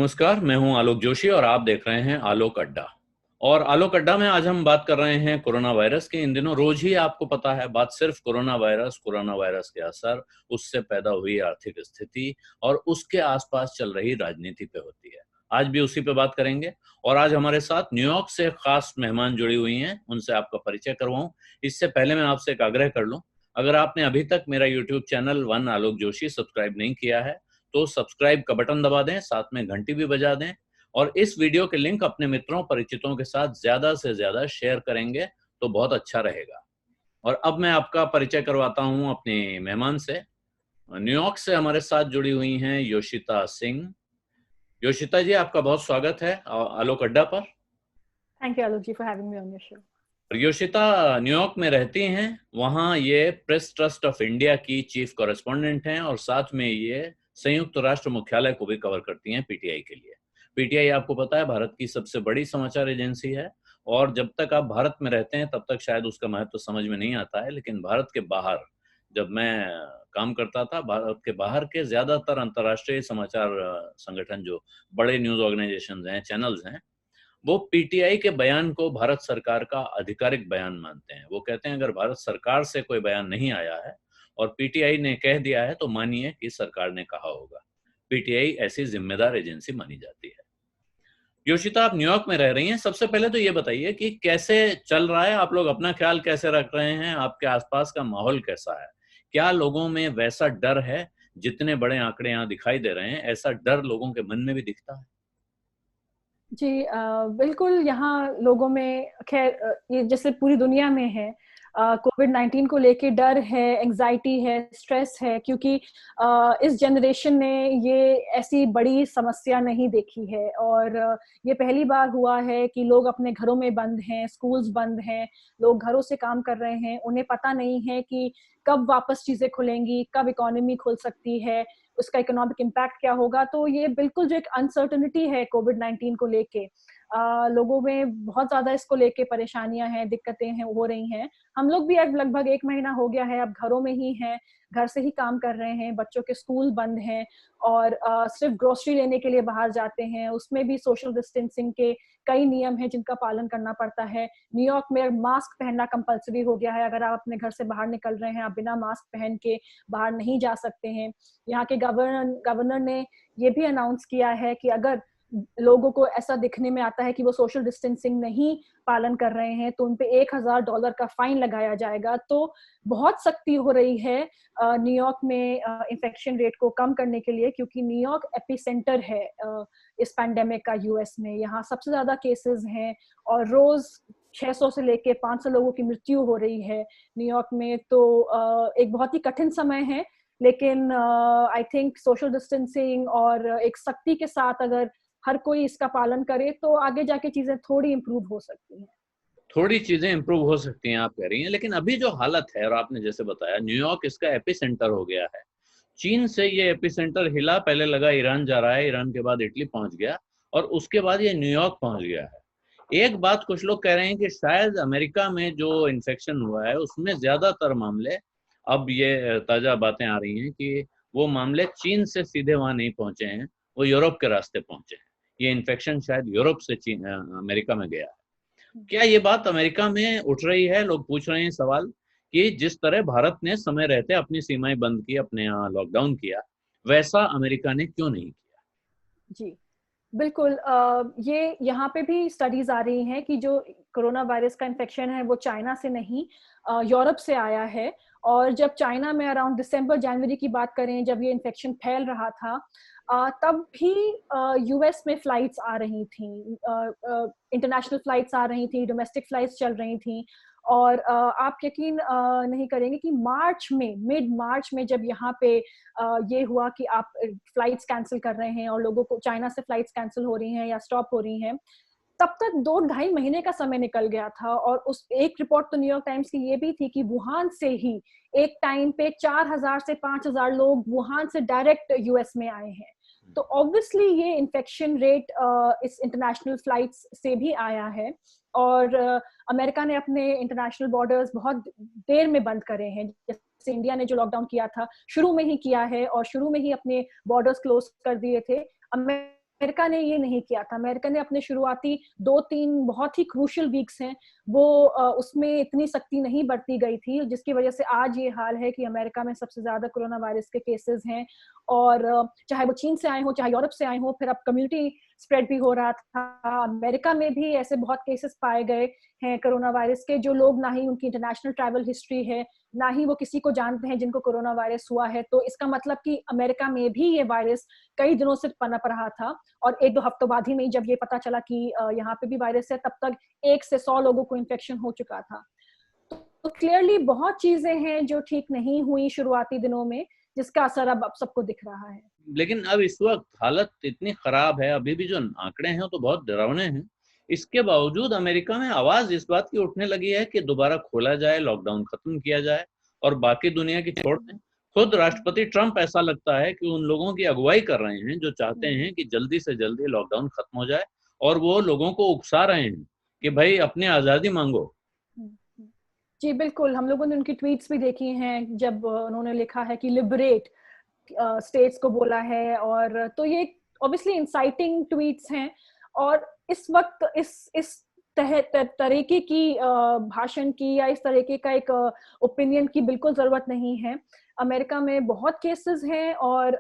नमस्कार, मैं हूं आलोक जोशी और आप देख रहे हैं आलोक अड्डा। और आलोक अड्डा में आज हम बात कर रहे हैं कोरोना वायरस की। इन दिनों रोज ही आपको पता है बात सिर्फ कोरोना वायरस के असर, उससे पैदा हुई आर्थिक स्थिति और उसके आसपास चल रही राजनीति पे होती है। आज भी उसी पे बात करेंगे और आज हमारे साथ न्यूयॉर्क से खास मेहमान जुड़ी हुई हैं, उनसे आपका परिचय करवाऊं। इससे पहले मैं आपसे एक आग्रह कर लूं, अगर आपने अभी तक मेरा यूट्यूब चैनल वन आलोक जोशी सब्सक्राइब नहीं किया है तो सब्सक्राइब का बटन दबा दें, साथ में घंटी भी बजा दें और इस वीडियो के लिंक अपने मित्रों परिचितों के साथ ज्यादा से ज्यादा शेयर करेंगे तो बहुत अच्छा रहेगा। और अब मैं आपका परिचय करवाता हूं अपने मेहमान से। न्यूयॉर्क से हमारे साथ जुड़ी हुई हैं योशिता सिंह। योशिता जी, आपका बहुत स्वागत है आलोक अड्डा पर। Thank you Alok ji for having me on your show. Yoshita New York में रहती हैं, वहाँ ये प्रेस ट्रस्ट ऑफ इंडिया की चीफ कॉरेस्पॉन्डेंट हैं और साथ में ये संयुक्त राष्ट्र मुख्यालय को भी कवर करती हैं पीटीआई के लिए। पीटीआई आपको पता है भारत की सबसे बड़ी समाचार एजेंसी है और जब तक आप भारत में रहते हैं तब तक शायद उसका महत्व समझ में नहीं आता है, लेकिन भारत के बाहर जब मैं काम करता था, भारत के बाहर के ज्यादातर अंतर्राष्ट्रीय समाचार संगठन, जो बड़े न्यूज ऑर्गेनाइजेशन हैं, चैनल्स हैं, वो पीटीआई के बयान को भारत सरकार का आधिकारिक बयान मानते हैं। वो कहते हैं अगर भारत सरकार से कोई बयान नहीं आया है और पीटीआई ने कह दिया है तो मानिए कि सरकार ने कहा होगा। पीटीआई ऐसी जिम्मेदार एजेंसी मानी जाती है। योशिता, आप न्यूयॉर्क में रह रही हैं, सबसे पहले तो ये बताइए कि कैसे चल रहा है, आप लोग अपना ख्याल कैसे रख रहे हैं, आपके आसपास का माहौल कैसा है? क्या लोगों में वैसा डर है? जितने बड़े आंकड़े यहाँ दिखाई दे रहे हैं, ऐसा डर लोगों के मन में भी दिखता है? जी बिल्कुल, यहाँ लोगों में खैर ये जैसे पूरी दुनिया में है, कोविड-19 को लेके डर है, एंग्जाइटी है, स्ट्रेस है, क्योंकि इस जनरेशन ने ये ऐसी बड़ी समस्या नहीं देखी है और ये पहली बार हुआ है कि लोग अपने घरों में बंद हैं, स्कूल्स बंद हैं, लोग घरों से काम कर रहे हैं, उन्हें पता नहीं है कि कब वापस चीजें खुलेंगी, कब इकोनॉमी खुल सकती है, उसका इकोनॉमिक इम्पैक्ट क्या होगा। तो ये बिल्कुल जो एक अनसर्टेनिटी है कोविड-19 को लेके, लोगों में बहुत ज़्यादा इसको लेके परेशानियाँ हैं, दिक्कतें हैं, हो रही हैं। हम लोग भी अब लगभग 1 महीना हो गया है, अब घरों में ही हैं, घर से ही काम कर रहे हैं, बच्चों के स्कूल बंद हैं और सिर्फ़ ग्रोसरी लेने के लिए बाहर जाते हैं, उसमें भी सोशल डिस्टेंसिंग के कई नियम हैं जिनका पालन करना पड़ता है। न्यूयॉर्क में मास्क पहनना कंपल्सरी हो गया है, अगर आप अपने घर से बाहर निकल रहे हैं, आप बिना मास्क पहन के बाहर नहीं जा सकते हैं। यहाँ के गवर्नर ने ये भी अनाउंस किया है कि अगर लोगों को ऐसा दिखने में आता है कि वो सोशल डिस्टेंसिंग नहीं पालन कर रहे हैं तो उन पे $1000 का फाइन लगाया जाएगा। तो बहुत सख्ती हो रही है न्यूयॉर्क में इन्फेक्शन रेट को कम करने के लिए, क्योंकि न्यूयॉर्क एपिसेंटर है इस पैंडेमिक का यूएस में। यहाँ सबसे ज्यादा केसेस हैं और रोज 600 से लेके 500 लोगों की मृत्यु हो रही है न्यूयॉर्क में। तो एक बहुत ही कठिन समय है, लेकिन आई थिंक सोशल डिस्टेंसिंग और एक सख्ती के साथ अगर हर कोई इसका पालन करे तो आगे जाके चीजें थोड़ी इम्प्रूव हो सकती हैं। थोड़ी चीजें इंप्रूव हो सकती हैं, आप कह रही हैं, लेकिन अभी जो हालत है, और आपने जैसे बताया न्यूयॉर्क इसका एपिसेंटर हो गया है। चीन से ये एपिसेंटर हिला, पहले लगा ईरान जा रहा है, ईरान के बाद इटली पहुंच गया और उसके बाद ये न्यूयॉर्क पहुंच गया है। एक बात कुछ लोग कह रहे हैं कि शायद अमेरिका में जो इन्फेक्शन हुआ है उसमें ज्यादातर मामले, अब ये ताजा बातें आ रही हैं कि वो मामले चीन से सीधे वहां नहीं पहुंचे हैं, वो यूरोप के रास्ते पहुंचे हैं। ये इन्फेक्शन शायद यूरोप से चीन अमेरिका में गया है। क्या ये बात अमेरिका में उठ रही है? लोग पूछ रहे हैं सवाल कि जिस तरह भारत ने समय रहते अपनी सीमाएं बंद की, अपने यहाँ लॉकडाउन किया, वैसा अमेरिका ने क्यों नहीं किया? जी बिल्कुल, ये यहाँ पे भी स्टडीज आ रही हैं कि जो कोरोना वायरस का इन्फेक्शन है वो चाइना से नहीं, यूरोप से आया है। और जब चाइना में अराउंड दिसंबर जनवरी की बात करें, जब ये इन्फेक्शन फैल रहा था, तब भी यूएस में फ्लाइट्स आ रही थी, इंटरनेशनल फ्लाइट्स आ रही थी, डोमेस्टिक फ्लाइट्स चल रही थी। और आप यकीन नहीं करेंगे कि मार्च में, मिड मार्च में, जब यहाँ पे ये हुआ कि आप फ्लाइट्स कैंसिल कर रहे हैं और लोगों को चाइना से फ्लाइट्स कैंसिल हो रही हैं या स्टॉप हो रही हैं, तब तक 2 ढाई महीने का समय निकल गया था। और उस एक रिपोर्ट तो न्यूयॉर्क टाइम्स की ये भी थी कि वुहान से ही एक टाइम पे 4000 से 5000 लोग वुहान से डायरेक्ट यूएस में आए हैं। तो ऑब्वियसली ये इन्फेक्शन रेट इस इंटरनेशनल फ्लाइट्स से भी आया है। और अमेरिका ने अपने इंटरनेशनल बॉर्डर्स बहुत देर में बंद करे हैं, जैसे इंडिया ने जो लॉकडाउन किया था शुरू में ही किया है और शुरू में ही अपने बॉर्डर्स क्लोज कर दिए थे। अमेरिका ने ये नहीं किया था। अमेरिका ने अपने शुरुआती 2-3 बहुत ही क्रूशियल वीक्स हैं, वो उसमें इतनी सख्ती नहीं बरती गई थी, जिसकी वजह से आज ये हाल है कि अमेरिका में सबसे ज़्यादा कोरोना वायरस के केसेस हैं। और चाहे वो चीन से आए हों, चाहे यूरोप से आए हों, फिर अब कम्युनिटी स्प्रेड भी हो रहा था। अमेरिका में भी ऐसे बहुत केसेस पाए गए हैं कोरोना वायरस के, जो लोग ना ही उनकी इंटरनेशनल ट्रैवल हिस्ट्री है, ना ही वो किसी को जानते हैं जिनको कोरोना वायरस हुआ है। तो इसका मतलब कि अमेरिका में भी ये वायरस कई दिनों से पनप रहा था, और 1-2 हफ्तों बाद ही में जब ये पता चला कि यहाँ पे भी वायरस है, तब तक 1 से 100 लोगों को इन्फेक्शन हो चुका था। तो क्लियरली बहुत चीजें हैं जो ठीक नहीं हुई शुरुआती दिनों में, जिसका असर अब सबको दिख रहा है। लेकिन अब इस वक्त हालत इतनी खराब है, अभी भी जो आंकड़े हैं तो बहुत डरावने हैं। इसके बावजूद अमेरिका में आवाज इस बात की उठने लगी है कि दोबारा खोला जाए, लॉकडाउन खत्म किया जाए और बाकी दुनिया की छोड़ दें। खुद राष्ट्रपति ट्रंप ऐसा लगता है कि उन लोगों की अगुवाई कर रहे हैं जो चाहते हैं कि जल्दी से जल्दी लॉकडाउन खत्म हो जाए, और वो लोगों को उकसा रहे हैं कि भाई अपनी आजादी मांगो। जी बिल्कुल, हम लोगों ने उनकी ट्वीट्स भी देखी हैं, जब उन्होंने लिखा है कि लिबरेट स्टेट्स को बोला है। और तो ये ऑब्वियसली इंसाइटिंग ट्वीट्स हैं, और इस वक्त इस तरीके की भाषण की या इस तरीके का एक ओपिनियन की बिल्कुल जरूरत नहीं है। अमेरिका में बहुत केसेस हैं, और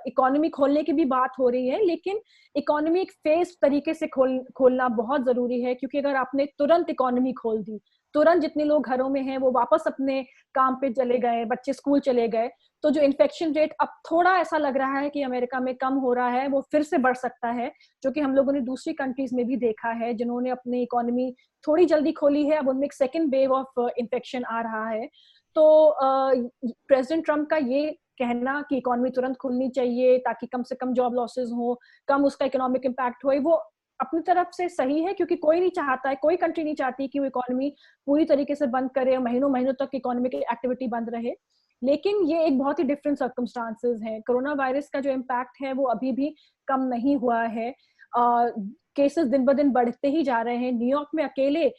इकोनॉमी खोलने की भी बात हो रही है, लेकिन इकोनॉमी एक फेज तरीके से खोलना बहुत जरूरी है, क्योंकि अगर आपने तुरंत इकोनॉमी खोल दी, तुरंत जितने लोग घरों में हैं वो वापस अपने काम पे चले गए, बच्चे स्कूल चले गए, तो जो इन्फेक्शन रेट अब थोड़ा ऐसा लग रहा है कि अमेरिका में कम हो रहा है, वो फिर से बढ़ सकता है, जो कि हम लोगों ने दूसरी कंट्रीज में भी देखा है जिन्होंने अपनी इकोनॉमी थोड़ी जल्दी खोली है। अब उनमें एक सेकेंड वेव ऑफ इन्फेक्शन आ रहा है। तो प्रेसिडेंट ट्रम्प का ये कहना कि इकोनॉमी तुरंत खुलनी चाहिए ताकि कम से कम जॉब लॉसेस हो, कम उसका इकोनॉमिक इम्पैक्ट हो, वो अपनी तरफ से सही है, क्योंकि कोई नहीं चाहता है, कोई कंट्री नहीं चाहती कि वो इकोनॉमी पूरी तरीके से बंद करे, महीनों महीनों तक इकोनॉमिक एक्टिविटी बंद रहे। लेकिन ये एक बहुत ही डिफरेंट सर्कमस्टांसेस हैं। कोरोना वायरस का जो इम्पैक्ट है वो अभी भी कम नहीं हुआ है। केसेस दिन ब दिन बढ़ते ही जा रहे हैं। न्यूयॉर्क में अकेले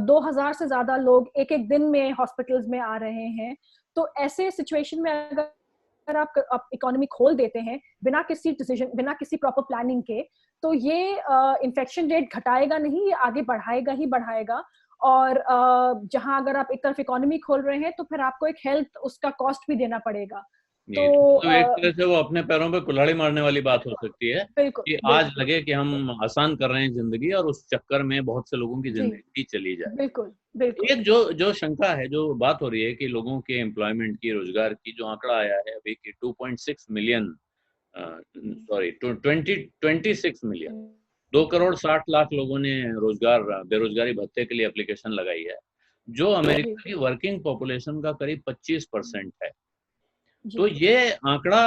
2000 से ज्यादा लोग एक एक दिन में हॉस्पिटल्स में आ रहे हैं। तो ऐसे सिचुएशन में अगर आप इकोनॉमी खोल देते हैं बिना किसी डिसीजन, बिना किसी प्रॉपर प्लानिंग के, तो ये इन्फेक्शन रेट घटाएगा नहीं, ये आगे बढ़ाएगा ही बढ़ाएगा। और जहां अगर आप एक तरफ इकोनॉमी खोल रहे हैं, तो फिर आपको एक हेल्थ उसका कॉस्ट भी देना पड़ेगा। तो एक तरह से वो अपने पैरों पे कुल्हाड़ी मारने वाली बात हो सकती है बिल्कुल कि आज बिल्कुल लगे कि हम आसान कर रहे हैं जिंदगी, और उस चक्कर में बहुत से लोगों की जी जिंदगी चली जाए। बिल्कुल बिल्कुल एक जो जो शंका है, जो बात हो रही है कि लोगों के एम्प्लॉयमेंट की, रोजगार की, जो आंकड़ा आया है अभी कि 2.6 million, sorry 26 million, 2 crore 60 lakh लोगों ने रोजगार, बेरोजगारी भत्ते के लिए एप्लीकेशन लगाई है, जो जी अमेरिका की वर्किंग पॉपुलेशन का करीब 25% है। तो जी ये आंकड़ा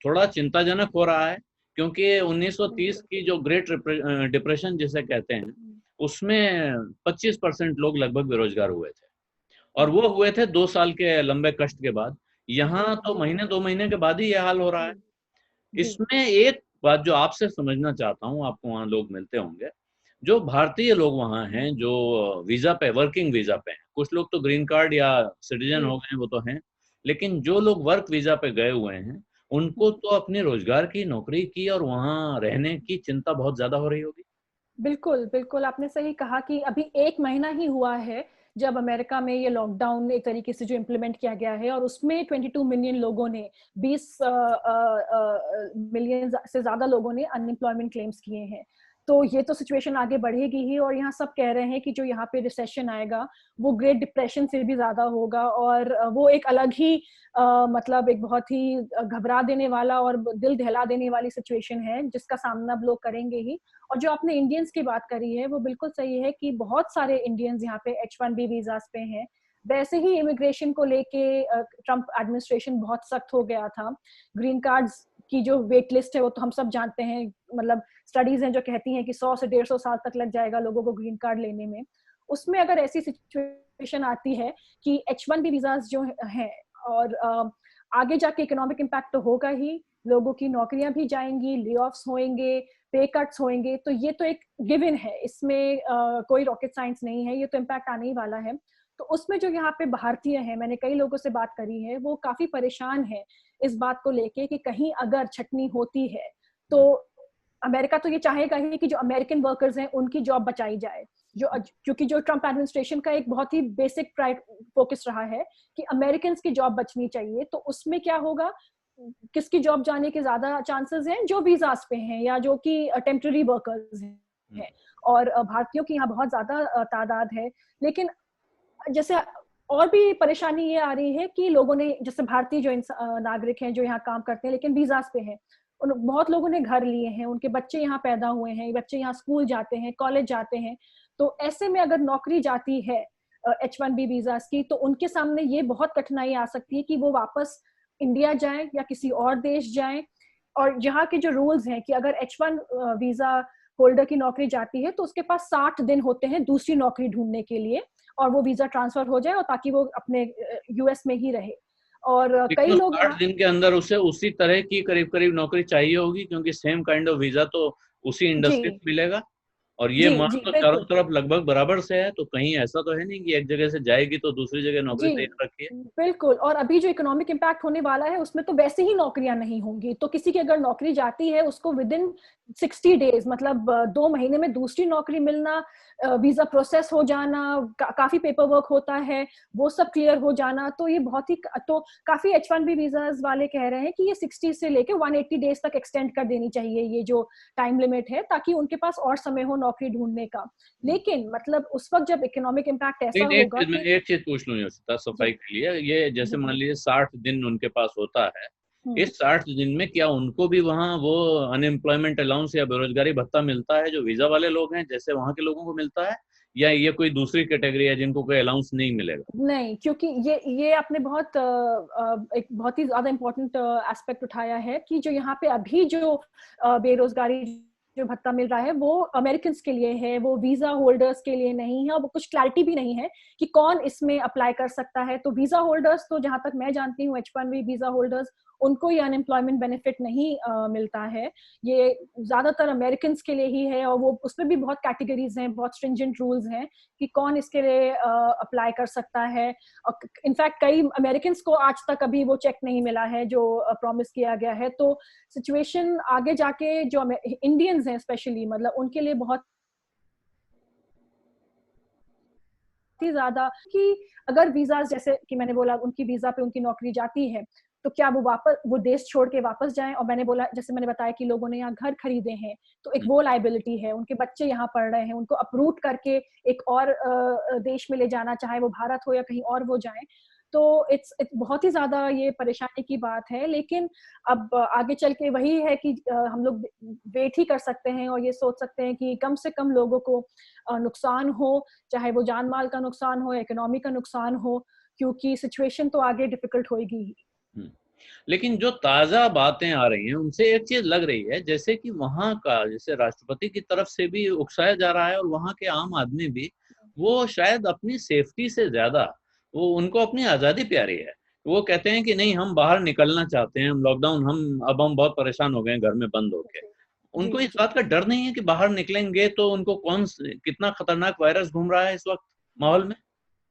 थोड़ा चिंताजनक हो रहा है, क्योंकि 1930 की जो ग्रेट डिप्रेशन जिसे कहते हैं, उसमें 25% लोग लगभग बेरोजगार हुए थे, और वो हुए थे 2 साल के लंबे कष्ट के बाद। यहाँ तो जी महीने 2 महीने के बाद ही ये हाल हो रहा है। जी इसमें एक बात जो आपसे समझना चाहता हूँ, आपको वहाँ लोग मिलते होंगे, जो भारतीय लोग वहाँ हैं, जो वीजा पे, वर्किंग वीजा पे हैं, कुछ लोग तो ग्रीन कार्ड या सिटीजन जी हो गए, वो तो हैं, लेकिन जो लोग वर्क वीजा पे गए हुए हैं, उनको तो अपने रोजगार की, नौकरी की और वहाँ रहने की चिंता बहुत ज्यादा हो रही होगी। बिल्कुल बिल्कुल, आपने सही कहा कि अभी 1 महीना ही हुआ है जब अमेरिका में ये लॉकडाउन एक तरीके से जो इम्प्लीमेंट किया गया है, और उसमें 22 मिलियन लोगों ने, 20 मिलियन से ज्यादा लोगों ने अनएम्प्लॉयमेंट क्लेम्स किए हैं। तो ये तो सिचुएशन आगे बढ़ेगी ही, और यहाँ सब कह रहे हैं कि जो यहाँ पे रिसेशन आएगा वो ग्रेट डिप्रेशन से भी ज्यादा होगा, और वो एक अलग ही मतलब एक बहुत ही घबरा देने वाला और दिल दहला देने वाली सिचुएशन है, जिसका सामना अब लोग करेंगे ही। और जो आपने इंडियंस की बात करी है वो बिल्कुल सही है कि बहुत सारे इंडियंस यहाँ पे H1B वीजास पे हैं। वैसे ही इमिग्रेशन को लेके ट्रम्प एडमिनिस्ट्रेशन बहुत सख्त हो गया था। ग्रीन कार्ड्स की जो वेट लिस्ट है वो तो हम सब जानते हैं, मतलब स्टडीज हैं जो कहती हैं कि 100 से 150 साल तक लग जाएगा लोगों को ग्रीन कार्ड लेने में। उसमें अगर ऐसी सिचुएशन आती है कि H1B वीजास जो हैं, और आगे जाके इकोनॉमिक इम्पैक्ट तो होगा ही, लोगों की नौकरियां भी जाएंगी, ले ऑफ्स होंगे, पे कट्स होंगे, तो ये तो एक गिवन है, इसमें कोई रॉकेट साइंस नहीं है, ये तो इम्पैक्ट आने ही वाला है। तो उसमें जो यहाँ पे भारतीय हैं, मैंने कई लोगों से बात करी है, वो काफी परेशान है इस बात को लेके कि कहीं अगर छटनी होती है तो अमेरिका तो ये चाहेगा ही कि जो अमेरिकन वर्कर्स हैं उनकी जॉब बचाई जाए, जो क्योंकि जो ट्रम्प एडमिनिस्ट्रेशन का एक बहुत ही बेसिक फोकस रहा है कि अमेरिकन की जॉब बचनी चाहिए। तो उसमें क्या होगा, किसकी जॉब जाने के ज्यादा चांसेस हैं, जो वीजास पे हैं या जो कि टेम्पररी वर्कर्स हैं। और भारतीयों की यहाँ बहुत ज्यादा तादाद है। लेकिन जैसे और भी परेशानी ये आ रही है कि लोगों ने, जैसे भारतीय जो नागरिक हैं जो यहाँ काम करते हैं लेकिन वीजास पे हैं, बहुत लोगों ने घर लिए हैं, उनके बच्चे यहाँ पैदा हुए हैं, बच्चे यहाँ स्कूल जाते हैं, कॉलेज जाते हैं। तो ऐसे में अगर नौकरी जाती है H1B वीजास की, तो उनके सामने ये बहुत कठिनाई आ सकती है कि वो वापस इंडिया जाएं या किसी और देश जाएं। और यहाँ के जो रूल्स हैं कि अगर H1 वीजा होल्डर की नौकरी जाती है तो उसके पास 60 दिन होते हैं दूसरी नौकरी ढूंढने के लिए, और वो वीजा ट्रांसफर हो जाए और ताकि वो अपने यूएस में ही रहे। और कई लेकिन लोग 60 दिन के अंदर उसे उसी तरह की करीब करीब नौकरी चाहिए होगी, क्योंकि सेम काइंड ऑफ वीजा तो उसी जी इंडस्ट्री में मिलेगा। और ये जी मार्ग जी तो चारों बिल्कुल तरफ लगभग बराबर से है, तो कहीं ऐसा तो है नहीं कि एक जगह से जाएगी तो दूसरी जगह नौकरी जी तैयार रखी है। बिल्कुल। और अभी जो इकोनॉमिक इम्पैक्ट होने वाला है उसमें तो वैसे ही नौकरियां नहीं होंगी, तो किसी की अगर नौकरी जाती है उसको विद इन 60 डेज, मतलब 2 महीने में दूसरी नौकरी मिलना, वीजा प्रोसेस हो जाना, काफी पेपर वर्क होता है, वो सब क्लियर हो जाना। तो ये बहुत ही, तो काफी H1B वीजाज वाले कह रहे हैं कि ये 60 से लेके 180 डेज तक एक्सटेंड कर देनी चाहिए ये जो टाइम लिमिट है, ताकि उनके पास और समय हो नौकरी ढूंढने का। लेकिन मतलब उस वक्त जब इकोनॉमिक इम्पैक्ट ऐसा लेकिन होगा मैं कि एक चीज पूछ लूँ योशिता, जी सफाई के लिए, ये जैसे जी मान लीजिए 60 दिन उनके पास होता है, हम्म इस 60 दिन में क्या उनको भी वहाँ वो अनएम्प्लॉयमेंट अलाउंस या बेरोजगारी भत्ता मिलता है जो वीजा वाले लोग हैं, जैसे वहाँ के लोगों को मिलता है, या ये कोई दूसरी कैटेगरी है जिनको कोई अलाउंस नहीं मिलेगा? नहीं, क्योंकि ये आपने बहुत एक बहुत ही ज्यादा इम्पोर्टेंट एस्पेक्ट उठाया है कि जो यहाँ पे अभी जो बेरोजगारी जो भत्ता मिल रहा है वो अमेरिकन के लिए है, वो वीजा होल्डर्स के लिए नहीं है, और वो कुछ क्लैरिटी भी नहीं है कि कौन इसमें अप्लाई कर सकता है। तो वीजा होल्डर्स, तो जहां तक मैं जानती हूँ H1B वीजा होल्डर्स, उनको ये अनएम्प्लॉयमेंट बेनिफिट नहीं मिलता है। ये ज्यादातर अमेरिकन के लिए ही है, और वो उसमें भी बहुत कैटेगरीज हैं, बहुत स्ट्रिंजेंट रूल्स हैं कि कौन इसके लिए अप्लाई कर सकता है। इनफैक्ट कई अमेरिकन को आज तक अभी वो चेक नहीं मिला है जो प्रॉमिस किया गया है। तो सिचुएशन आगे जाके जो इंडियंस हैं स्पेशली, मतलब उनके लिए बहुत ही ज्यादा, कि अगर वीजा, जैसे कि मैंने बोला, उनकी वीजा पे उनकी नौकरी जाती है तो क्या वो वापस वो देश छोड़ के वापस जाएं। और मैंने बोला, जैसे मैंने बताया कि लोगों ने यहाँ घर खरीदे हैं, तो एक वो लाइबिलिटी है, उनके बच्चे यहाँ पढ़ रहे हैं, उनको अप्रूव करके एक और देश में ले जाना, चाहे वो भारत हो या कहीं और वो जाएं। तो इट्स बहुत ही ज्यादा ये परेशानी की बात है। लेकिन अब आगे चल के वही है कि हम लोग वेट ही कर सकते हैं और ये सोच सकते हैं कि कम से कम लोगों को नुकसान हो, चाहे वो जान माल का नुकसान हो, इकोनॉमी का नुकसान हो, क्योंकि सिचुएशन तो आगे डिफिकल्ट होएगी ही। लेकिन जो ताजा बातें आ रही हैं उनसे एक चीज लग रही है, जैसे कि वहां का, जैसे राष्ट्रपति की तरफ से भी उकसाया जा रहा है और वहां के आम आदमी भी, वो शायद अपनी सेफ्टी से ज्यादा वो, उनको अपनी आजादी प्यारी है। वो कहते हैं कि नहीं, हम बाहर निकलना चाहते हैं, हम लॉकडाउन, हम बहुत परेशान हो गए हैं घर में बंद होके। जी उनको इस जी बात का डर नहीं है कि बाहर निकलेंगे तो उनको कितना खतरनाक वायरस घूम रहा है इस वक्त माहौल में।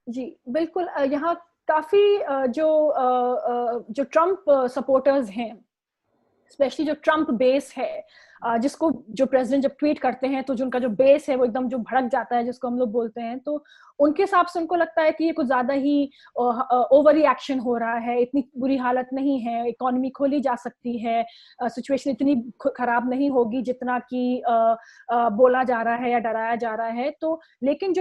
जी बिल्कुल। यहाँ काफी जो ट्रम्प सपोर्टर्स हैं, स्पेशली जो ट्रम्प बेस है, जिसको जो प्रेसिडेंट जब ट्वीट करते हैं तो जो उनका जो बेस है वो एकदम जो भड़क जाता है, जिसको हम लोग बोलते हैं, तो उनके हिसाब से उनको लगता है कि ये कुछ ज्यादा ही ओवर रिएक्शन हो रहा है, इतनी बुरी हालत नहीं है, इकोनॉमी खोली जा सकती है, सिचुएशन इतनी खराब नहीं होगी जितना कि बोला जा रहा है या डराया जा रहा है। तो लेकिन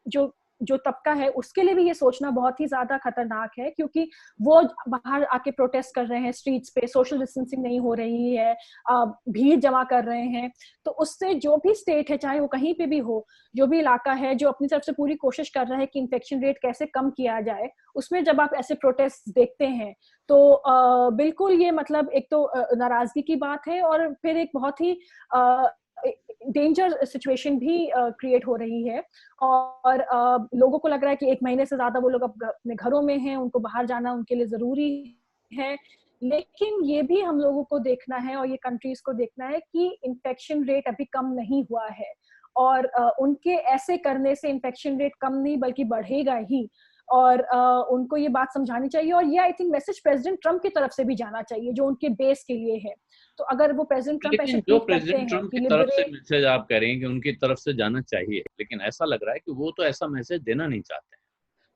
जो जो तबका है उसके लिए भी ये सोचना बहुत ही ज्यादा खतरनाक है, क्योंकि वो बाहर आके प्रोटेस्ट कर रहे हैं स्ट्रीट्स पे, सोशल डिस्टेंसिंग नहीं हो रही है, भीड़ जमा कर रहे हैं। तो उससे जो भी स्टेट है, चाहे वो कहीं पे भी हो, जो भी इलाका है जो अपनी तरफ से पूरी कोशिश कर रहा है कि इन्फेक्शन रेट कैसे कम किया जाए, उसमें जब आप ऐसे प्रोटेस्ट देखते हैं तो बिल्कुल ये मतलब एक तो नाराजगी की बात है, और फिर एक बहुत ही डेंजर सिचुएशन भी क्रिएट हो रही है। और लोगों को लग रहा है कि 1 महीने से ज्यादा वो लोग अब अपने घरों में हैं, उनको बाहर जाना उनके लिए जरूरी है। लेकिन ये भी हम लोगों को देखना है और ये कंट्रीज को देखना है कि इन्फेक्शन रेट अभी कम नहीं हुआ है, और उनके ऐसे करने से इन्फेक्शन रेट कम नहीं बल्कि बढ़ेगा ही। और उनको ये बात समझानी चाहिए, और ये I think message president Trump की तरफ से भी जाना चाहिए जो उनके बेस के लिए है। तो अगर वो प्रेसिडेंट ट्रम्प ऐसे लेकिन जो ट्वीट करते प्रेसिडेंट हैं ट्रम्प कि की तरफ से लिबरेट, मैसेज आप कह रही हैं कि उनकी तरफ से जाना चाहिए, लेकिन ऐसा लग रहा है कि वो तो ऐसा मैसेज देना नहीं चाहते हैं।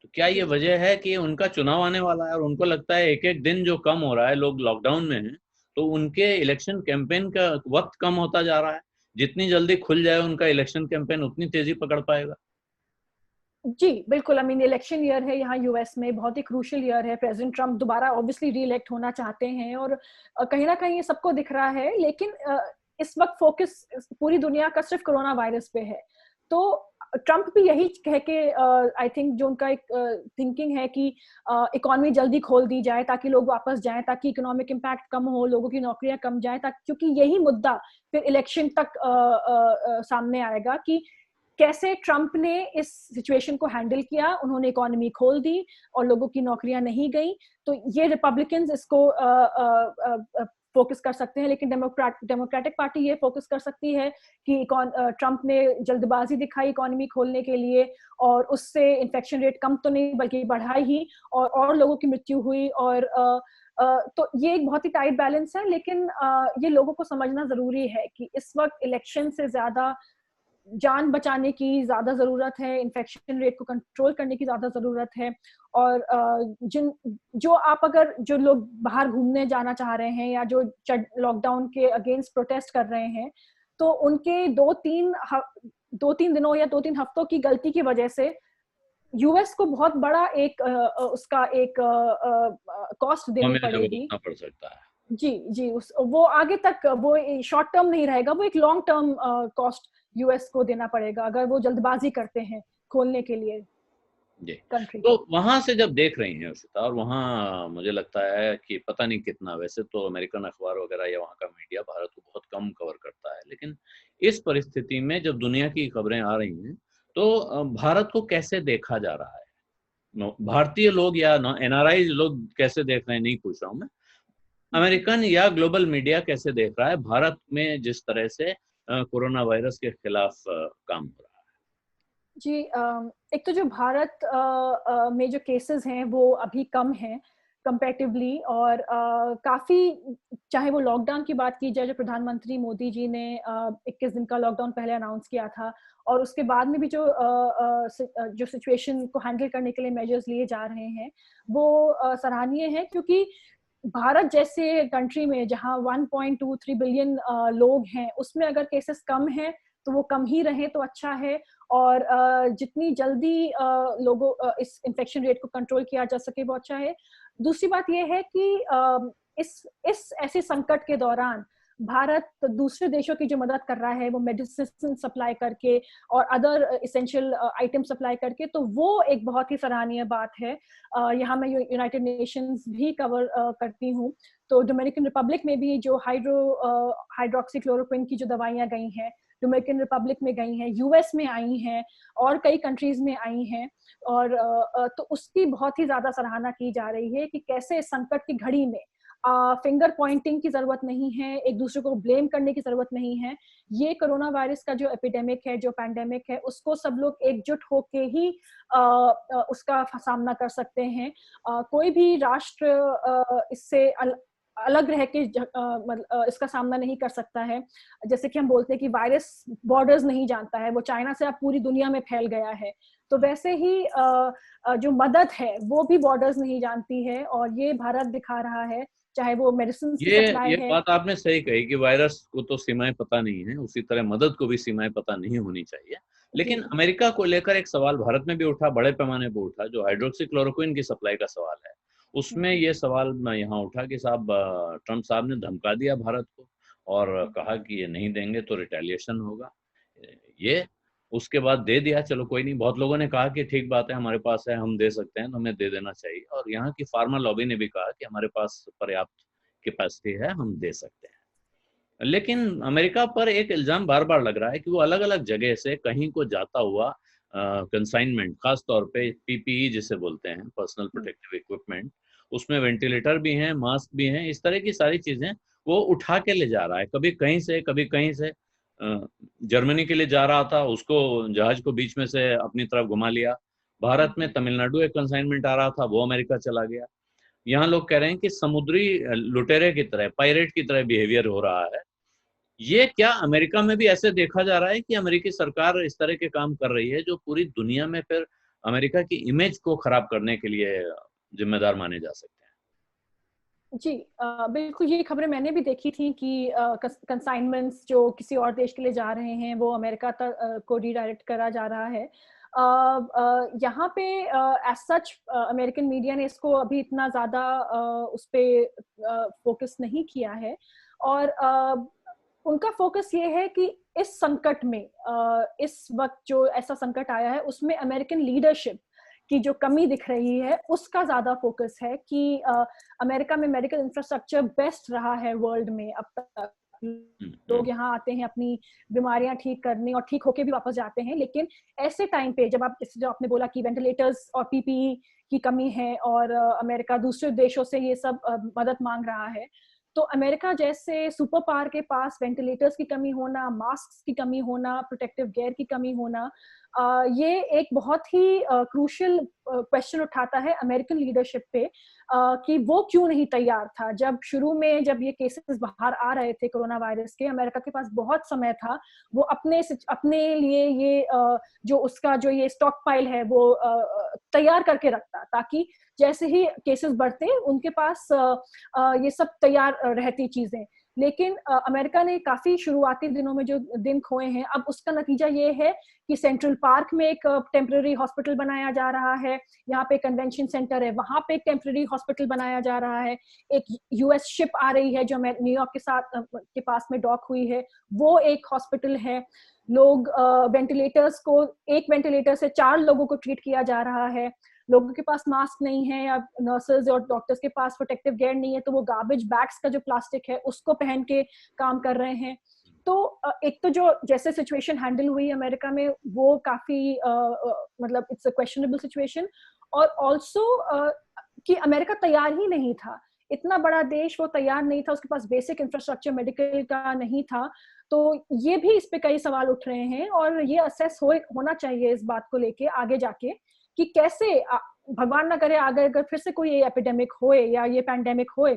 तो क्या ये वजह है कि उनका चुनाव आने वाला है और उनको लगता है एक एक दिन जो कम हो रहा है, लोग लॉकडाउन में हैं, तो उनके इलेक्शन कैंपेन का वक्त कम होता जा रहा है, जितनी जल्दी खुल जाए उनका इलेक्शन कैंपेन उतनी तेजी पकड़ पाएगा? जी बिल्कुल, आई मीन इलेक्शन ईयर है यहाँ यूएस में, बहुत ही क्रूशियल ईयर है। प्रेसिडेंट ट्रम्प दोबारा ऑब्वियसली री इलेक्ट होना चाहते हैं, और कहीं ना कहीं ये सबको दिख रहा है, लेकिन इस वक्त फोकस पूरी दुनिया का सिर्फ कोरोना वायरस पे है। तो ट्रम्प भी यही कह के आई थिंक जो उनका एक थिंकिंग है कि इकोनॉमी जल्दी खोल दी जाए ताकि लोग वापस जाएं, ताकि इकोनॉमिक इम्पैक्ट कम हो, लोगों की नौकरियां कम जाएं, ताकि क्योंकि यही मुद्दा फिर इलेक्शन तक सामने आएगा कि कैसे ट्रम्प ने इस सिचुएशन को हैंडल किया। उन्होंने इकोनॉमी खोल दी और लोगों की नौकरियां नहीं गई, तो ये रिपब्लिकन्स इसको फोकस कर सकते हैं, लेकिन डेमोक्रेटिक पार्टी ये फोकस कर सकती है कि ट्रम्प ने जल्दबाजी दिखाई इकोनॉमी खोलने के लिए, और उससे इन्फेक्शन रेट कम तो नहीं बल्कि बढ़ा ही, और लोगों की मृत्यु हुई। और तो ये एक बहुत ही टाइट बैलेंस है, लेकिन ये लोगों को समझना जरूरी है कि इस वक्त इलेक्शन से ज्यादा जान बचाने की ज्यादा जरूरत है, इन्फेक्शन रेट को कंट्रोल करने की ज्यादा जरूरत है। और जो लोग बाहर घूमने जाना चाह रहे हैं या जो लॉकडाउन के अगेंस्ट प्रोटेस्ट कर रहे हैं, तो उनके 2-3 दिनों या 2-3 हफ्तों की गलती की वजह से यूएस को बहुत बड़ा एक उसका एक कॉस्ट देनी हमें जो पड़ेगी। भुगतना पड़ सकता है। जी जी, वो आगे तक वो शॉर्ट टर्म नहीं रहेगा, वो एक लॉन्ग टर्म कॉस्ट यूएस को देना पड़ेगा अगर वो जल्दबाजी करते हैं खोलने के लिए जी। कंट्री तो को। वहां से जब देख रही हैं उषिता, और वहाँ मुझे लगता है कि पता नहीं कितना, वैसे तो अमेरिकन अखबार वगैरह या वहाँ का मीडिया भारत को बहुत कम कवर करता है, लेकिन इस परिस्थिति में जब दुनिया की खबरें आ रही हैं, तो भारत को कैसे देखा जा रहा है? भारतीय लोग या एनआरआई लोग कैसे देख रहे हैं, नहीं पूछ रहा हूँ मैं, अमेरिकन या ग्लोबल मीडिया कैसे देख रहा है भारत में जिस तरह से कोरोना वायरस के खिलाफ काम हो रहा जी, एक तो जो भारत में जो केसेस हैं वो अभी कम हैं कंपैरेटिवली, और काफी, चाहे वो लॉकडाउन की बात की जाए, जो प्रधानमंत्री मोदी जी ने 21 दिन का लॉकडाउन पहले अनाउंस किया था, और उसके बाद में भी जो सिचुएशन को हैंडल करने के लिए मेजर्स लिए जा रहे हैं, वो सराहनीय है। क्योंकि भारत जैसे कंट्री में जहां 1.23 बिलियन लोग हैं, उसमें अगर केसेस कम हैं तो वो कम ही रहे तो अच्छा है, और जितनी जल्दी लोगों इस इन्फेक्शन रेट को कंट्रोल किया जा सके वो अच्छा है। दूसरी बात ये है कि इस ऐसे संकट के दौरान भारत दूसरे देशों की जो मदद कर रहा है, वो मेडिसिन सप्लाई करके और अदर इसेंशियल आइटम सप्लाई करके, तो वो एक बहुत ही सराहनीय बात है। यहाँ मैं यूनाइटेड नेशंस भी कवर करती हूँ, तो डोमिनिकन रिपब्लिक में भी जो हाइड्रोक्सीक्लोरोक्विन की जो दवाइयाँ गई हैं, डोमिनिकन रिपब्लिक में गई हैं, यूएस में आई हैं, और कई कंट्रीज में आई हैं, और तो उसकी बहुत ही ज्यादा सराहना की जा रही है कि कैसे संकट की घड़ी में फिंगर पॉइंटिंग की जरूरत नहीं है, एक दूसरे को ब्लेम करने की जरूरत नहीं है। ये कोरोना वायरस का जो एपिडेमिक है, जो पैंडेमिक है, उसको सब लोग एकजुट होके ही उसका सामना कर सकते हैं। कोई भी राष्ट्र इससे अलग रह के इसका सामना नहीं कर सकता है। जैसे कि हम बोलते हैं कि वायरस बॉर्डर्स नहीं जानता है, वो चाइना से अब पूरी दुनिया में फैल गया है, तो वैसे ही जो मदद है वो भी बॉर्डर्स नहीं जानती है, और ये भारत दिखा रहा है, चाहे वो मेडिसिन की सप्लाई ये है। बात आपने सही कही कि वायरस को तो सीमाएं पता नहीं है, उसी तरह मदद को भी सीमाएं पता नहीं होनी चाहिए। लेकिन जी अमेरिका को लेकर एक सवाल भारत में भी उठा, बड़े पैमाने पर उठा, जो हाइड्रोक्सीक्लोरोक्विन की सप्लाई का सवाल है। उसमें ये सवाल यहाँ उठा कि साहब, ट्रम्प साहब ने धमका दिया भारत को और कहा कि ये नहीं देंगे तो रिटेलिएशन होगा। ये उसके बाद दे दिया, चलो कोई नहीं। बहुत लोगों ने कहा कि ठीक बात है, हमारे पास है, हम दे सकते हैं, तो हमें दे देना चाहिए। और यहाँ की फार्मा लॉबी ने भी कहा कि हमारे पास पर्याप्त कैपेसिटी है, हम दे सकते हैं। लेकिन अमेरिका पर एक इल्जाम बार बार लग रहा है कि वो अलग अलग जगह से कहीं को जाता हुआ कंसाइनमेंट, खास तौर पे पीपीई जिसे बोलते हैं, पर्सनल प्रोटेक्टिव इक्विपमेंट, उसमें वेंटिलेटर भी हैं, मास्क भी हैं, इस तरह की सारी चीजें वो उठा के ले जा रहा है, कभी कहीं से कभी कहीं से। जर्मनी के लिए जा रहा था, उसको जहाज को बीच में से अपनी तरफ घुमा लिया, भारत में तमिलनाडु एक कंसाइनमेंट आ रहा था, वो अमेरिका चला गया। यहाँ लोग कह रहे हैं कि समुद्री लुटेरे की तरह, पायरेट की तरह बिहेवियर हो रहा है। ये क्या अमेरिका में भी ऐसे देखा जा रहा है कि अमेरिकी सरकार इस तरह के काम कर रही है जो पूरी दुनिया में फिर अमेरिका की इमेज को खराब करने के लिए जिम्मेदार माने जा सकते हैं? जी, बिल्कुल ये खबरें मैंने भी देखी थी कि कंसाइनमेंट्स जो किसी और देश के लिए जा रहे हैं वो अमेरिका तक को रीडायरेक्ट करा जा रहा है। यहाँ पे एज सच अमेरिकन मीडिया ने इसको अभी इतना ज़्यादा उस पे फोकस नहीं किया है, और उनका फोकस ये है कि इस संकट में, इस वक्त जो ऐसा संकट आया है उसमें अमेरिकन लीडरशिप की जो कमी दिख रही है उसका ज्यादा फोकस है कि अमेरिका में मेडिकल इंफ्रास्ट्रक्चर बेस्ट रहा है वर्ल्ड में अब तक। लोग यहाँ आते हैं अपनी बीमारियां ठीक करने और ठीक होके भी वापस जाते हैं, लेकिन ऐसे टाइम पे जब जो आपने बोला कि वेंटिलेटर्स और पीपीई की कमी है और अमेरिका दूसरे देशों से ये सब मदद मांग रहा है, तो अमेरिका जैसे सुपर पावर के पास वेंटिलेटर्स की कमी होना, मास्क की कमी होना, प्रोटेक्टिव गियर की कमी होना, ये एक बहुत ही क्रूशियल क्वेश्चन उठाता है अमेरिकन लीडरशिप पे, कि वो क्यों नहीं तैयार था। जब शुरू में जब ये केसेस बाहर आ रहे थे कोरोना वायरस के, अमेरिका के पास बहुत समय था, वो अपने लिए ये जो उसका जो ये स्टॉक पाइल है वो तैयार करके रखता, ताकि जैसे ही केसेस बढ़ते उनके पास ये सब तैयार रहती चीजें। लेकिन अमेरिका ने काफी शुरुआती दिनों में जो दिन खोए हैं, अब उसका नतीजा ये है कि सेंट्रल पार्क में एक टेम्पररी हॉस्पिटल बनाया जा रहा है, यहाँ पे कन्वेंशन सेंटर है, वहां पे एक टेम्पररी हॉस्पिटल बनाया जा रहा है, एक यूएस शिप आ रही है जो न्यूयॉर्क के साथ के पास में डॉक हुई है, वो एक हॉस्पिटल है। लोग वेंटिलेटर्स को, एक वेंटिलेटर से 4 लोगों को ट्रीट किया जा रहा है। लोगों के पास मास्क नहीं है या नर्सेज और डॉक्टर्स के पास प्रोटेक्टिव गियर नहीं है, तो वो गार्बेज बैग्स का जो प्लास्टिक है उसको पहन के काम कर रहे हैं। तो एक तो जो जैसे सिचुएशन हैंडल हुई अमेरिका में वो काफी मतलब इट्स अ क्वेश्चनेबल सिचुएशन, और ऑल्सो कि अमेरिका तैयार ही नहीं था, इतना बड़ा देश वो तैयार नहीं था, उसके पास बेसिक इंफ्रास्ट्रक्चर मेडिकल का नहीं था। तो ये भी इस पे कई सवाल उठ रहे हैं, और ये असेस होना चाहिए इस बात को लेके आगे जाके कि कैसे भगवान ना करे आगे अगर फिर से कोई ये एपिडेमिक होए या ये पैंडेमिक होए,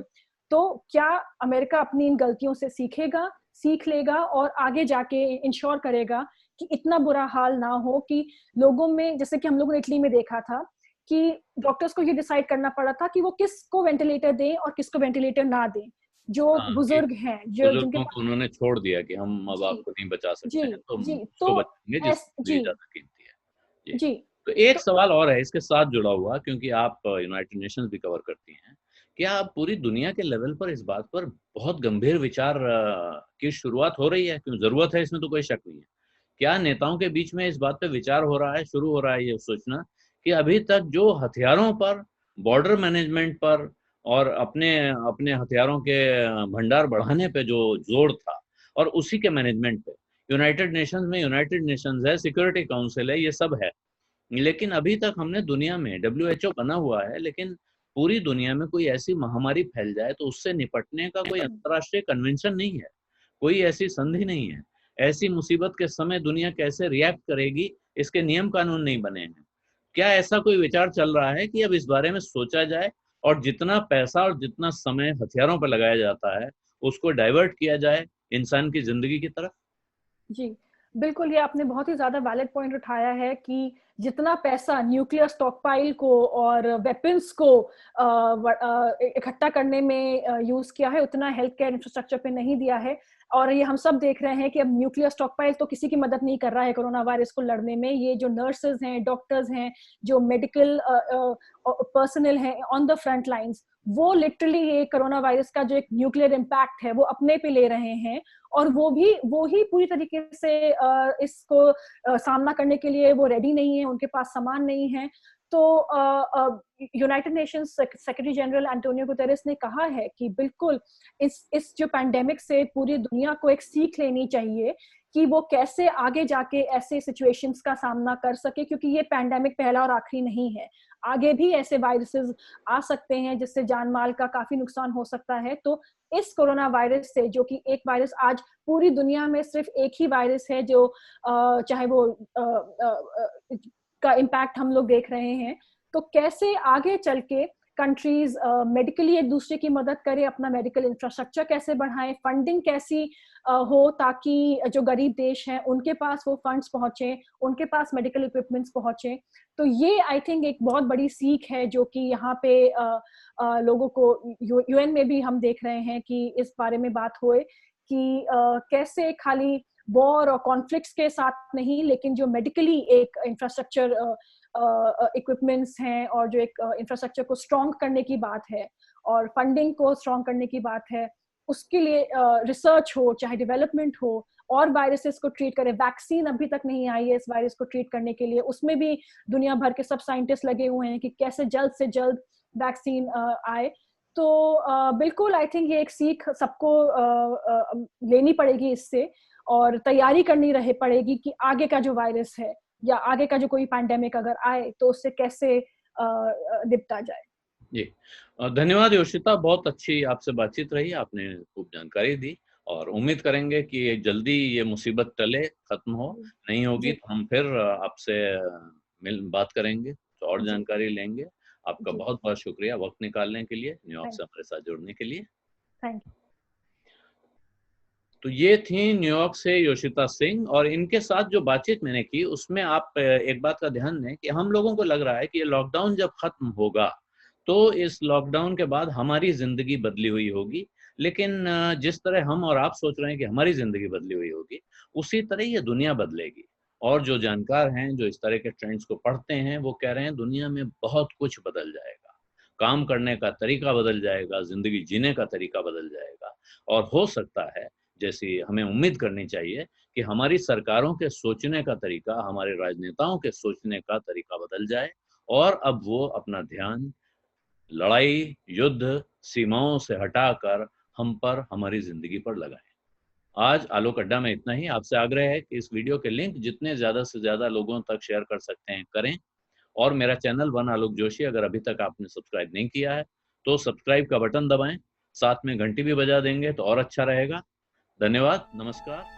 तो क्या अमेरिका अपनी इन गलतियों से सीख लेगा और आगे जाके इंश्योर करेगा कि इतना बुरा हाल ना हो कि लोगों में, जैसे कि हम लोगों ने इटली में देखा था कि डॉक्टर्स को ये डिसाइड करना पड़ा था कि वो किसको वेंटिलेटर दें और किसको वेंटिलेटर ना दें। जो बुजुर्ग हैं, जो जिनके बुजुर्गों को उन्होंने छोड़ दिया कि हम अब जी आपको नहीं बचा जी सकते हैं, तो हम जी तो उसको बचाएंगे जिसकी जी ज्यादा कीमती है। जी। जी तो एक तो सवाल और है इसके साथ जुड़ा हुआ, क्योंकि आप यूनाइटेड नेशंस भी कवर करती हैं। क्या आप पूरी दुनिया के लेवल पर इस बात पर बहुत गंभीर विचार की शुरुआत हो रही है? क्यों जरूरत है, इसमें तो कोई शक नहीं है। क्या नेताओं के बीच में इस बात पे विचार हो रहा है, शुरू हो रहा है ये सोचना कि अभी तक जो हथियारों पर, बॉर्डर मैनेजमेंट पर और अपने अपने हथियारों के भंडार बढ़ाने पे जो जोर था, और उसी के मैनेजमेंट पे, यूनाइटेड नेशंस में यूनाइटेड नेशंस है, सिक्योरिटी काउंसिल है, ये सब है, लेकिन अभी तक हमने दुनिया में डब्ल्यूएचओ बना हुआ है, लेकिन पूरी दुनिया में कोई ऐसी महामारी फैल जाए तो उससे निपटने का कोई अंतर्राष्ट्रीय कन्वेंशन नहीं है, कोई ऐसी संधि नहीं है। ऐसी मुसीबत के समय दुनिया कैसे रिएक्ट करेगी, इसके नियम कानून नहीं बने हैं। क्या ऐसा कोई विचार चल रहा है कि अब इस बारे में सोचा जाए और जितना पैसा और जितना समय हथियारों पर लगाया जाता है उसको डाइवर्ट किया जाए इंसान की जिंदगी की तरफ? जी, बिल्कुल, ये आपने बहुत ही ज़्यादा वैलिड पॉइंट उठाया है कि जितना पैसा न्यूक्लियर स्टॉकपाइल को और वेपन्स को इकट्ठा करने में यूज़ किया है, उतना हेल्थ केयर इंफ्रास्ट्रक्चर पे नहीं दिया है। और ये हम सब देख रहे हैं कि अब न्यूक्लियर स्टॉकपाइल तो किसी की मदद नहीं कर रहा है कोरोना वायरस को लड़ने में। ये जो नर्सेज़ हैं, डॉक्टर्स हैं, जो मेडिकल पर्सनल हैं ऑन द फ्रंट लाइन्स, वो लिटरली ये कोरोना वायरस का जो एक न्यूक्लियर इम्पैक्ट है, वो अपने पे ले रहे हैं, और वो ही पूरी तरीके से इसको सामना करने के लिए वो रेडी नहीं है, उनके पास सामान नहीं है। तो United Nations secretary general Antonio Guterres ने कहा है कि बिल्कुल इस जो पैंडेमिक से पूरी दुनिया को एक सीख लेनी चाहिए कि वो कैसे आगे जाके ऐसे सिचुएशंस का सामना कर सके, क्योंकि ये पैंडेमिक पहला और आखिरी नहीं है। आगे भी ऐसे वायरसेस आ सकते हैं जिससे जान माल का काफी नुकसान हो सकता है। तो इस कोरोना वायरस से, जो कि एक वायरस आज पूरी दुनिया में सिर्फ एक ही वायरस है जो चाहे वो का इम्पैक्ट हम लोग देख रहे हैं, तो कैसे आगे चल के कंट्रीज मेडिकली एक दूसरे की मदद करें, अपना मेडिकल इंफ्रास्ट्रक्चर कैसे बढ़ाएं, फंडिंग कैसी हो ताकि जो गरीब देश हैं उनके पास वो फंड्स पहुंचे, उनके पास मेडिकल इक्विपमेंट्स पहुंचे। तो ये आई थिंक एक बहुत बड़ी सीख है जो कि यहाँ पे लोगों को यूएन में भी हम देख रहे हैं कि इस बारे में बात होए कि कैसे खाली वॉर और कॉन्फ्लिक्ट्स के साथ नहीं, लेकिन जो मेडिकली एक इंफ्रास्ट्रक्चर इक्विपमेंट्स हैं और जो एक इंफ्रास्ट्रक्चर को स्ट्रॉन्ग करने की बात है और फंडिंग को स्ट्रॉन्ग करने की बात है, उसके लिए रिसर्च हो चाहे डेवलपमेंट हो और वायरसेस को ट्रीट करें। वैक्सीन अभी तक नहीं आई है इस वायरस को ट्रीट करने के लिए, उसमें भी दुनिया भर के सब साइंटिस्ट लगे हुए हैं कि कैसे जल्द से जल्द वैक्सीन आए। तो बिल्कुल आई थिंक ये एक सीख सबको लेनी पड़ेगी इससे, और तैयारी करनी रहे पड़ेगी कि आगे का जो वायरस है या आगे का जो कोई पैंडेमिक अगर आए तो उससे कैसे निपटा जाए। जी, धन्यवाद योशिता, बहुत अच्छी आपसे बातचीत रही, आपने खूब जानकारी दी और उम्मीद करेंगे कि जल्दी ये मुसीबत टले, खत्म हो। नहीं होगी तो हम फिर आपसे बात करेंगे तो और जानकारी लेंगे। आपका बहुत बहुत शुक्रिया वक्त निकालने के लिए, न्यूयॉर्क से हमारे साथ जुड़ने के लिए। Thank you. तो ये थी न्यूयॉर्क से योशिता सिंह, और इनके साथ जो बातचीत मैंने की उसमें आप एक बात का ध्यान दें कि हम लोगों को लग रहा है कि ये लॉकडाउन जब खत्म होगा तो इस लॉकडाउन के बाद हमारी जिंदगी बदली हुई होगी, लेकिन जिस तरह हम और आप सोच रहे हैं कि हमारी जिंदगी बदली हुई होगी, उसी तरह ये दुनिया बदलेगी। और जो जानकार हैं, जो इस तरह के ट्रेंड्स को पढ़ते हैं, वो कह रहे हैं दुनिया में बहुत कुछ बदल जाएगा, काम करने का तरीका बदल जाएगा, जिंदगी जीने का तरीका बदल जाएगा, और हो सकता है, जैसी हमें उम्मीद करनी चाहिए, कि हमारी सरकारों के सोचने का तरीका, हमारे राजनेताओं के सोचने का तरीका बदल जाए और अब वो अपना ध्यान लड़ाई, युद्ध, सीमाओं से हटाकर हम पर, हमारी जिंदगी पर लगाएं। आज आलोक अड्डा में इतना ही। आपसे आग्रह है कि इस वीडियो के लिंक जितने ज़्यादा से ज़्यादा लोगों तक शेयर कर सकते हैं करें, और मेरा चैनल वन आलोक जोशी अगर अभी तक आपने सब्सक्राइब नहीं किया है तो सब्सक्राइब का बटन दबाएं, साथ में घंटी भी बजा देंगे तो और अच्छा रहेगा। धन्यवाद, नमस्कार।